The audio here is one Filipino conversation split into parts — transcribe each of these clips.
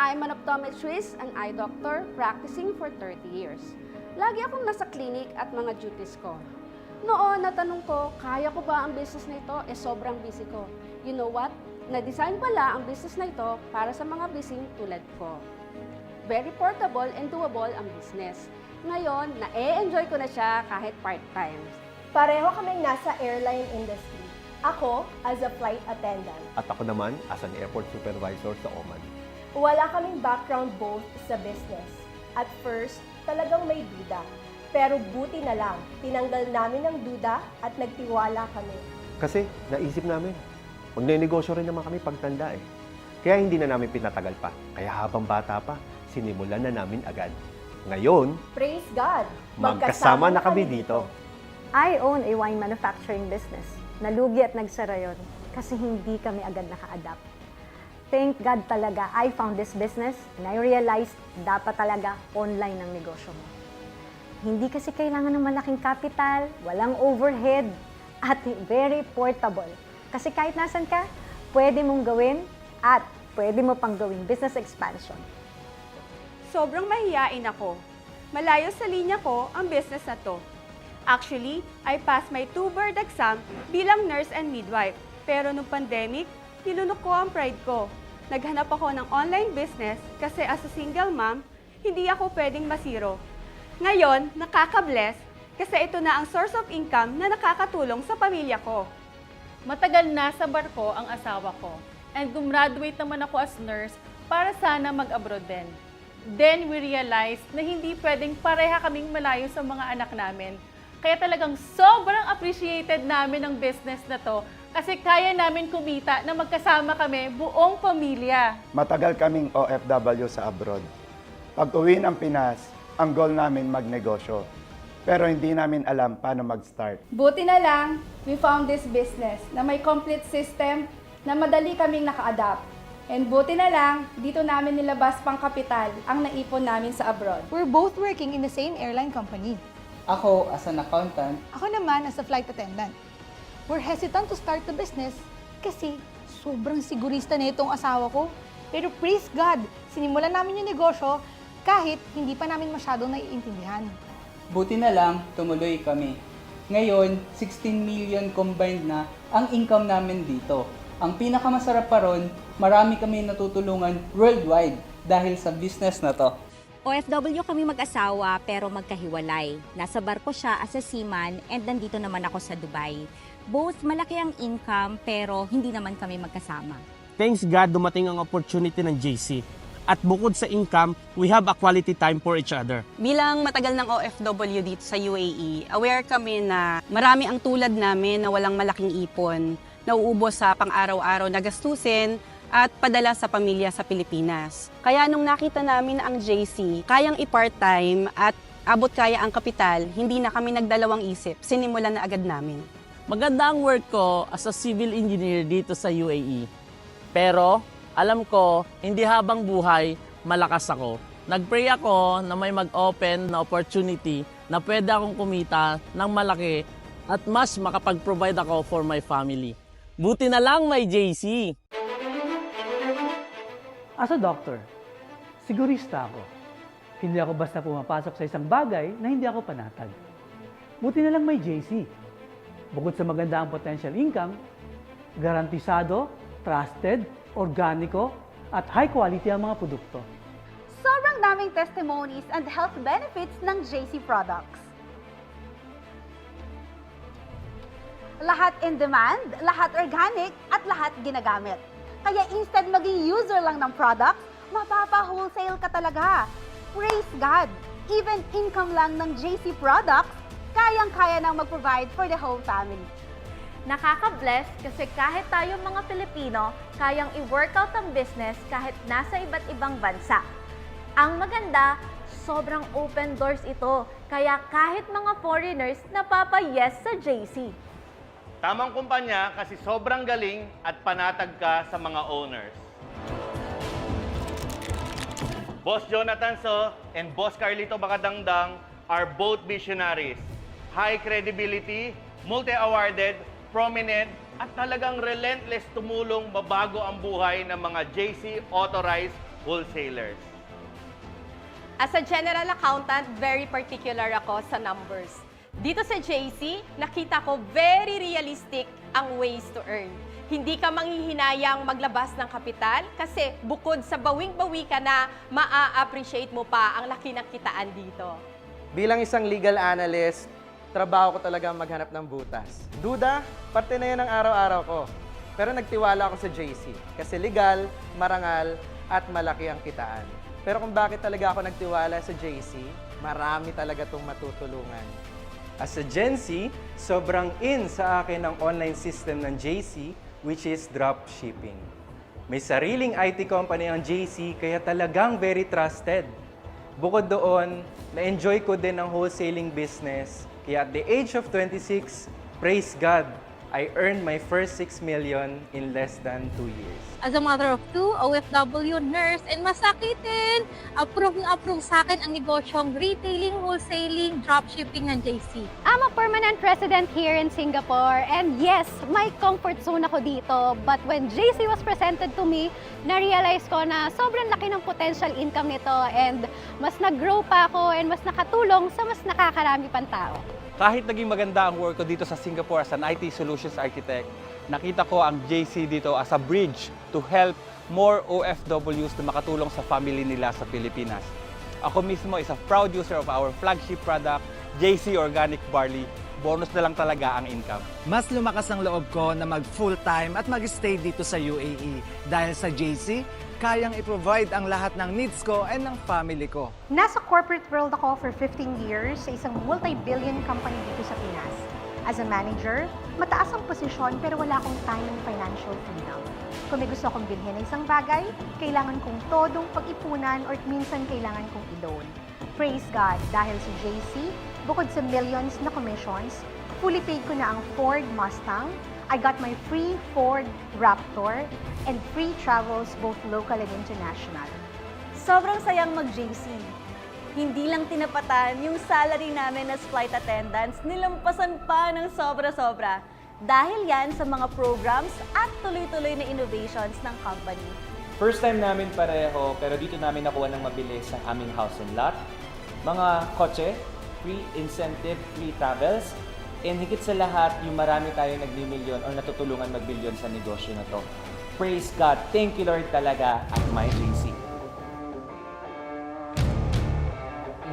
I'm an optometrist and eye doctor practicing for 30 years. Lagi akong nasa clinic at mga duties ko. Noon, natanong ko, kaya ko ba ang business na ito? Sobrang busy ko. You know what? Na-design pala ang business na ito para sa mga busy tulad ko. Very portable and doable ang business. Ngayon, na-enjoy ko na siya kahit part-time. Pareho kaming nasa airline industry. Ako as a flight attendant. At ako naman as an airport supervisor sa Oman. Wala kaming background both sa business. At first, talagang may duda. Pero buti na lang, tinanggal namin ang duda at nagtiwala kami. Kasi naisip namin, magne-negosyo rin naman kami pagtanda eh. Kaya hindi na namin pinatagal pa. Kaya habang bata pa, sinimulan na namin agad. Ngayon, Praise God! magkasama na kami dito. I own a wine manufacturing business. Nalugi at nagsara yun kasi hindi kami agad naka-adapt. Thank God talaga I found this business and I realized dapat talaga online ang negosyo mo. Hindi kasi kailangan ng malaking capital, walang overhead, at very portable. Kasi kahit nasan ka, pwede mong gawin at pwede mo pang gawing business expansion. Sobrang mahiyain ako. Malayo sa linya ko ang business na to. Actually, I passed my 2-board exam bilang nurse and midwife. Pero nung pandemic, nilunok ko ang pride ko. Naghanap ako ng online business kasi as a single mom, hindi ako pwedeng masiro. Ngayon, nakaka-bless kasi ito na ang source of income na nakakatulong sa pamilya ko. Matagal na sa barko ang asawa ko and gumraduate naman ako as nurse para sana mag-abroad din. Then we realized na hindi pwedeng pareha kaming malayo sa mga anak namin. Kaya talagang sobrang appreciated namin ang business na to kasi kaya namin kumita na magkasama kami buong pamilya. Matagal kaming OFW sa abroad. Pag uwi ng Pinas, ang goal namin magnegosyo. Pero hindi namin alam paano mag-start. Buti na lang, we found this business na may complete system na madali kaming naka-adapt. And buti na lang, dito namin nilabas pang kapital ang naipon namin sa abroad. We're both working in the same airline company. Ako as an accountant. Ako naman as a flight attendant. We're hesitant to start the business kasi sobrang sigurista na itong asawa ko. Pero praise God, sinimulan namin yung negosyo kahit hindi pa namin masyadong naiintindihan. Buti na lang, tumuloy kami. Ngayon, 16 million combined na ang income namin dito. Ang pinakamasarap pa ron, marami kami natutulungan worldwide dahil sa business na to. OFW kami mag-asawa pero magkahiwalay. Nasa barko siya as a seaman and nandito naman ako sa Dubai. Both malaki ang income pero hindi naman kami magkasama. Thanks God dumating ang opportunity ng JC. At bukod sa income, we have a quality time for each other. Bilang matagal ng OFW dito sa UAE, aware kami na marami ang tulad namin na walang malaking ipon, nauubos sa pang-araw-araw na gastusin, at padala sa pamilya sa Pilipinas. Kaya nung nakita namin ang JC, kayang i-part-time at abot kaya ang kapital, hindi na kami nagdalawang isip, sinimulan na agad namin. Maganda ang work ko as a civil engineer dito sa UAE. Pero alam ko, hindi habang buhay, malakas ako. Nag-pray ako na may mag-open na opportunity na pwede akong kumita ng malaki at mas makapag-provide ako for my family. Buti na lang may JC! As a doctor, sigurista ako. Hindi ako basta pumapasok sa isang bagay na hindi ako panatag. Buti na lang may JC. Bukod sa maganda ang potential income, garantisado, trusted, organiko, at high quality ang mga produkto. Sobrang daming testimonies and health benefits ng JC products. Lahat in demand, lahat organic, at lahat ginagamit. Kaya instead maging user lang ng product, mapapa-wholesale ka talaga. Praise God! Even income lang ng JC products, kayang-kaya nang mag-provide for the whole family. Nakaka-bless kasi kahit tayo mga Pilipino, kayang i-workout ang business kahit nasa iba't ibang bansa. Ang maganda, sobrang open doors ito, kaya kahit mga foreigners napapa-yes sa JC. Tamang kumpanya kasi sobrang galing at panatag ka sa mga owners. Boss Jonathan So and Boss Carlito Bacadangdang are both visionaries. High credibility, multi-awarded, prominent, at talagang relentless tumulong mabago ang buhay ng mga JC Authorized wholesalers. As a general accountant, very particular ako sa numbers. Dito sa JC, nakita ko very realistic ang ways to earn. Hindi ka manghihinayang maglabas ng kapital kasi bukod sa bawing-bawi ka na, maa-appreciate mo pa ang laki ng kitaan dito. Bilang isang legal analyst, trabaho ko talaga maghanap ng butas. Duda, parte na yan ng araw-araw ko. Pero nagtiwala ako sa JC kasi legal, marangal, at malaki ang kitaan. Pero kung bakit talaga ako nagtiwala sa JC, marami talaga itong matutulungan. As a Gen Z, sobrang in sa akin ang online system ng JC, which is dropshipping. May sariling IT company ang JC, kaya talagang very trusted. Bukod doon, na-enjoy ko din ang wholesaling business. Kaya at the age of 26, praise God, I earned my first 6 million in less than 2 years. As a mother of 2, OFW nurse, and masakitin, approve sa akin ang negosyong retailing, wholesaling, dropshipping ng JC. I'm a permanent resident here in Singapore, and yes, may comfort zone ako dito. But when JC was presented to me, na-realize ko na sobrang laki ng potential income nito and mas nag-grow pa ako and mas nakatulong sa mas nakakarami pang tao. Kahit naging maganda ang work ko dito sa Singapore as an IT solutions architect, nakita ko ang JC dito as a bridge to help more OFWs na makatulong sa family nila sa Pilipinas. Ako mismo is a proud user of our flagship product, JC Organic Barley. Bonus na lang talaga ang income. Mas lumakas ang loob ko na mag full-time at mag-stay dito sa UAE. Dahil sa JC, kayang i-provide ang lahat ng needs ko and ng family ko. Nasa corporate world ako for 15 years sa isang multi-billion company dito sa Pinas. As a manager, mataas ang posisyon pero wala akong time and financial freedom. Kung may gusto akong bilhin ng isang bagay, kailangan kong todong pag-ipunan or minsan kailangan kong i-loan. Praise God, dahil sa JC, bukod sa millions na commissions, fully paid ko na ang Ford Mustang, I got my free Ford Raptor, and free travels both local and international. Sobrang sayang mag-JC. Hindi lang tinapatan yung salary namin as flight attendants, nilampasan pa ng sobra-sobra. Dahil yan sa mga programs at tuloy-tuloy na innovations ng company. First time namin pareho, pero dito namin nakuha ng mabilis ang aming house and lot. Mga kotse, free incentive, free travels, and higit sa lahat, yung marami tayong nagbi-milyon o natutulungan mag-bilyon sa negosyo na to. Praise God. Thank you, Lord, talaga at my JC.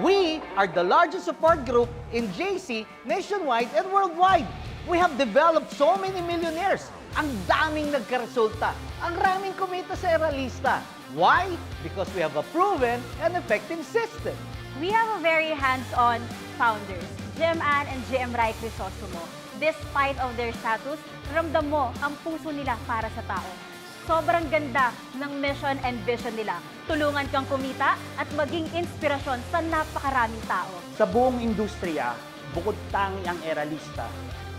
We are the largest support group in JC nationwide and worldwide. We have developed so many millionaires. Ang daming nagkaresulta. Ang raming kumita sa Eralista. Why? Because we have a proven and effective system. We have a very hands-on founders, GM Ann and GM Rai Crisostomo. Despite of their status, ramdam mo ang puso nila para sa tao. Sobrang ganda ng mission and vision nila. Tulungan kang kumita at maging inspirasyon sa napakaraming tao. Sa buong industriya, bukod tangi ang Eralista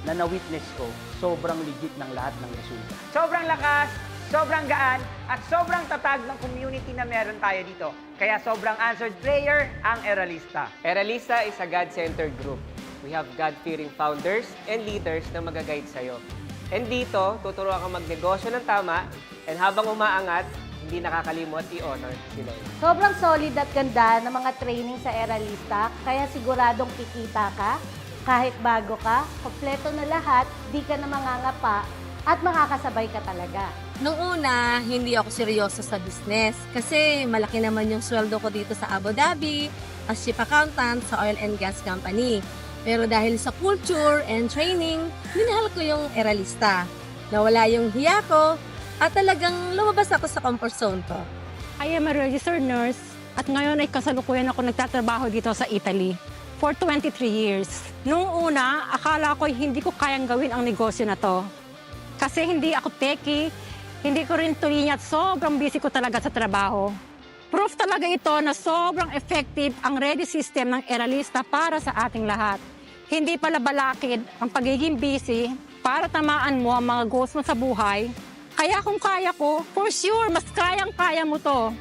na na-witness ko, sobrang legit ng lahat ng resulta. Sobrang lakas, sobrang gaan, at sobrang tatag ng community na meron tayo dito. Kaya sobrang answered prayer ang Eralista. Eralista is a God-centered group. We have God-fearing founders and leaders na mag-guide sa'yo. And dito, tuturuan kang magnegosyo ng tama, and habang umaangat, hindi nakakalimot i-honor si Lord. Sobrang solid at ganda ng mga training sa Eralista, kaya siguradong kikita ka. Kahit bago ka, kompleto na lahat, di ka na mangangapa, at makakasabay ka talaga. Nung una, hindi ako seryoso sa business kasi malaki naman yung sweldo ko dito sa Abu Dhabi as chief accountant sa oil and gas company. Pero dahil sa culture and training, minahal ko yung Eralista. Nawala yung hiya ko at talagang lumabas ako sa comfort zone ko. I am a registered nurse at ngayon ay kasalukuyan ako nagtatrabaho dito sa Italy for 23 years. Nung una, akala ko hindi ko kayang gawin ang negosyo na to. Kasi hindi ako techie, hindi ko rin tuloy at sobrang busy ko talaga sa trabaho. Proof talaga ito na sobrang effective ang ready system ng Eralista para sa ating lahat. Hindi pala balakid ang pagiging busy para tamaan mo ang mga goals mo sa buhay. Kaya kung kaya ko, for sure, mas kayang-kaya mo to.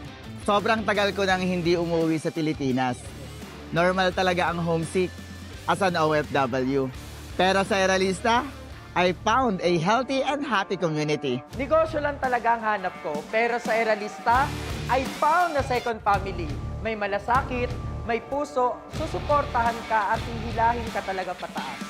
Sobrang tagal ko nang hindi umuwi sa Pilipinas. Normal talaga ang homesick as an OFW. Pero sa Eralista, I found a healthy and happy community. Negosyo lang talaga ang hanap ko, pero sa Eralista, I found a second family. May malasakit, may puso, susuportahan ka at hihilahin ka talaga pataas.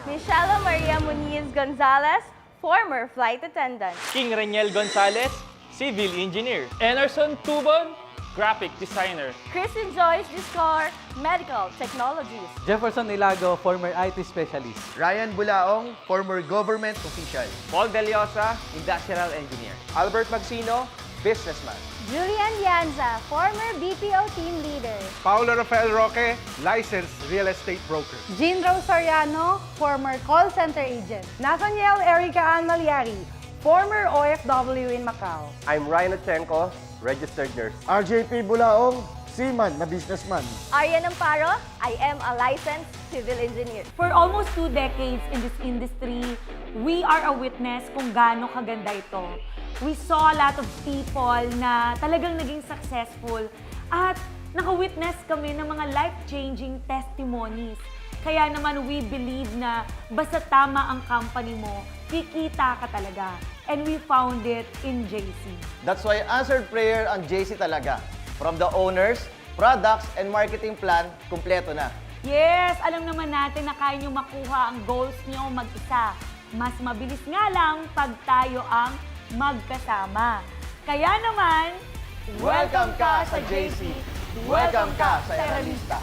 Michelle Maria Muniz Gonzalez, former flight attendant. King Reniel Gonzalez, civil engineer. Enerson Tubon, graphic designer. Kristen Joyce Discor, medical technologist. Jefferson Ilago, former IT specialist. Ryan Bulaong, former government official. Paul Deliosa, industrial engineer. Albert Magsino, businessman. Julian Yanza, former BPO team leader. Paolo Rafael Roque, licensed real estate broker. Jean Rose Soriano, former call center agent. Nathaniel Erica Ann Malyari, former OFW in Macau. I'm Ryan Ochenko, registered nurse. RJP Bulaong, seaman na businessman. Aryan Amparo, I am a licensed civil engineer. For almost 2 decades in this industry, we are a witness kung gaano kaganda ito. We saw a lot of people na talagang naging successful at naka-witness kami ng mga life-changing testimonies. Kaya naman we believe na basta tama ang company mo, kikita ka talaga. And we found it in JC. That's why answered prayer ang JC talaga. From the owners, products, and marketing plan, kumpleto na. Yes, alam naman natin na kaya nyo makuha ang goals nyo mag-isa. Mas mabilis nga lang pag tayo ang magkasama. Kaya naman, Welcome ka sa JC! Welcome ka sa Eralista!